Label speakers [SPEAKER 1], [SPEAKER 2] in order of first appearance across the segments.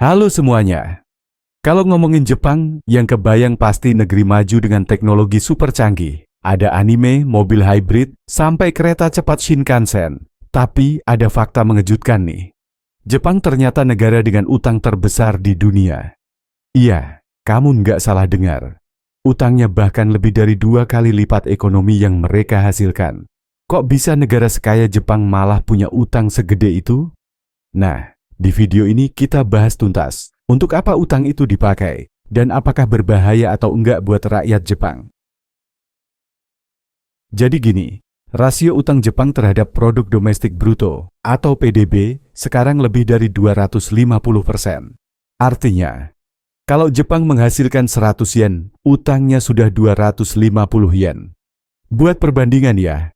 [SPEAKER 1] Halo semuanya. Kalau ngomongin Jepang, yang kebayang pasti negeri maju dengan teknologi super canggih. Ada anime, mobil hybrid, sampai kereta cepat Shinkansen. Tapi ada fakta mengejutkan nih. Jepang ternyata negara dengan utang terbesar di dunia. Iya, kamu nggak salah dengar. Utangnya bahkan lebih dari 2 kali lipat ekonomi yang mereka hasilkan. Kok bisa negara sekaya Jepang malah punya utang segede itu? Nah, di video ini kita bahas tuntas, untuk apa utang itu dipakai, dan apakah berbahaya atau enggak buat rakyat Jepang. Jadi gini, rasio utang Jepang terhadap produk domestik bruto, atau PDB, sekarang lebih dari 250%. Artinya, kalau Jepang menghasilkan 100 yen, utangnya sudah 250 yen. Buat perbandingan ya,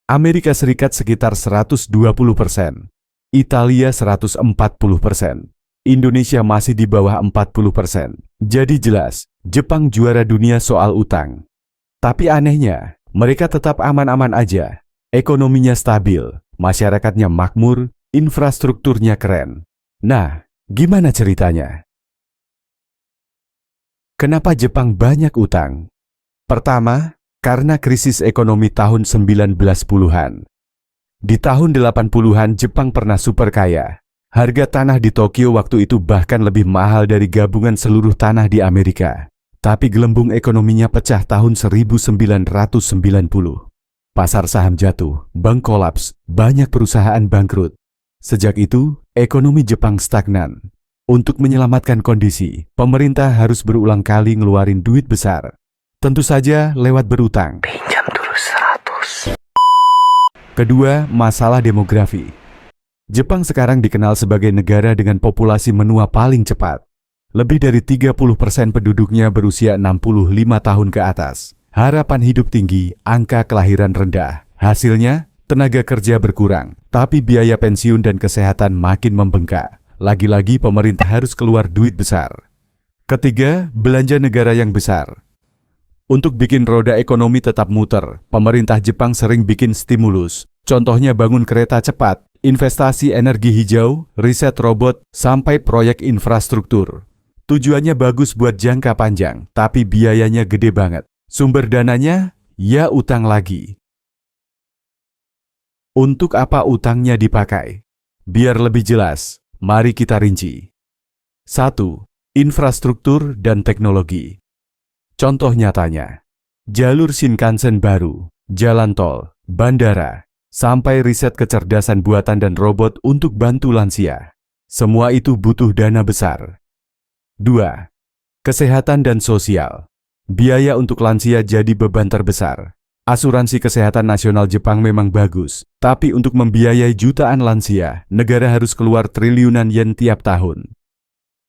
[SPEAKER 1] Amerika Serikat sekitar 120%. Italia 140%, Indonesia masih di bawah 40%. Jadi jelas, Jepang juara dunia soal utang. Tapi anehnya, mereka tetap aman-aman aja. Ekonominya stabil, masyarakatnya makmur, infrastrukturnya keren. Nah, gimana ceritanya? Kenapa Jepang banyak utang? Pertama, karena krisis ekonomi tahun 1910-an. Di tahun 80-an Jepang pernah super kaya. Harga tanah di Tokyo waktu itu bahkan lebih mahal dari gabungan seluruh tanah di Amerika. Tapi gelembung ekonominya pecah tahun 1990. Pasar saham jatuh, bank kolaps, banyak perusahaan bangkrut. Sejak itu, ekonomi Jepang stagnan. Untuk menyelamatkan kondisi, pemerintah harus berulang kali ngeluarin duit besar. Tentu saja lewat berutang.
[SPEAKER 2] Pinjam dulu 100.
[SPEAKER 1] Kedua, masalah demografi. Jepang sekarang dikenal sebagai negara dengan populasi menua paling cepat. Lebih dari 30% penduduknya berusia 65 tahun ke atas. Harapan hidup tinggi, angka kelahiran rendah. Hasilnya, tenaga kerja berkurang, tapi biaya pensiun dan kesehatan makin membengkak. Lagi-lagi pemerintah harus keluar duit besar. Ketiga, belanja negara yang besar. Untuk bikin roda ekonomi tetap muter, pemerintah Jepang sering bikin stimulus. Contohnya bangun kereta cepat, investasi energi hijau, riset robot, sampai proyek infrastruktur. Tujuannya bagus buat jangka panjang, tapi biayanya gede banget. Sumber dananya, ya utang lagi. Untuk apa utangnya dipakai? Biar lebih jelas, mari kita rinci. 1. Infrastruktur dan teknologi. Contoh nyatanya, jalur Shinkansen baru, jalan tol, bandara, sampai riset kecerdasan buatan dan robot untuk bantu lansia. Semua itu butuh dana besar. 2. Kesehatan dan sosial. Biaya untuk lansia jadi beban terbesar. Asuransi kesehatan nasional Jepang memang bagus, tapi untuk membiayai jutaan lansia, negara harus keluar triliunan yen tiap tahun.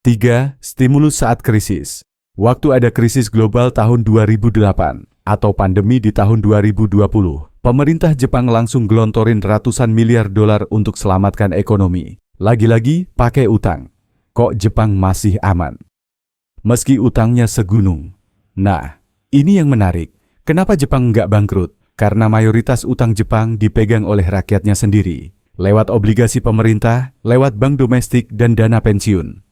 [SPEAKER 1] 3. Stimulus saat krisis. Waktu ada krisis global tahun 2008 atau pandemi di tahun 2020, pemerintah Jepang langsung gelontorin ratusan miliar dolar untuk selamatkan ekonomi. Lagi-lagi pakai utang. Kok Jepang masih aman? Meski utangnya segunung. Nah, ini yang menarik. Kenapa Jepang nggak bangkrut? Karena mayoritas utang Jepang dipegang oleh rakyatnya sendiri. Lewat obligasi pemerintah, lewat bank domestik dan dana pensiun.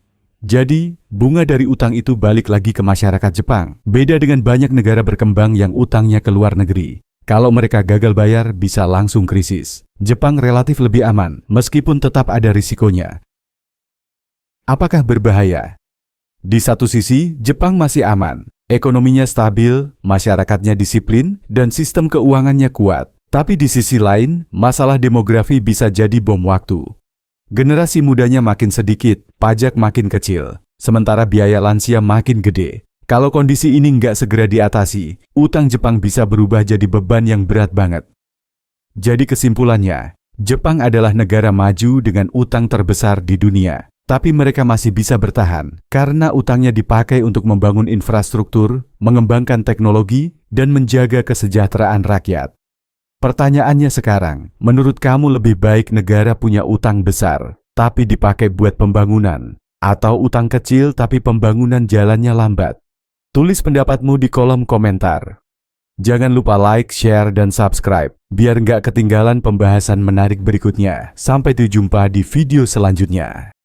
[SPEAKER 1] Jadi, bunga dari utang itu balik lagi ke masyarakat Jepang. Beda dengan banyak negara berkembang yang utangnya ke luar negeri. Kalau mereka gagal bayar, bisa langsung krisis. Jepang relatif lebih aman, meskipun tetap ada risikonya. Apakah berbahaya? Di satu sisi, Jepang masih aman. Ekonominya stabil, masyarakatnya disiplin, dan sistem keuangannya kuat. Tapi di sisi lain, masalah demografi bisa jadi bom waktu. Generasi mudanya makin sedikit, pajak makin kecil, sementara biaya lansia makin gede. Kalau kondisi ini nggak segera diatasi, utang Jepang bisa berubah jadi beban yang berat banget. Jadi kesimpulannya, Jepang adalah negara maju dengan utang terbesar di dunia. Tapi mereka masih bisa bertahan, karena utangnya dipakai untuk membangun infrastruktur, mengembangkan teknologi, dan menjaga kesejahteraan rakyat. Pertanyaannya sekarang, menurut kamu lebih baik negara punya utang besar, tapi dipakai buat pembangunan, atau utang kecil tapi pembangunan jalannya lambat? Tulis pendapatmu di kolom komentar. Jangan lupa like, share, dan subscribe, biar nggak ketinggalan pembahasan menarik berikutnya. Sampai jumpa di video selanjutnya.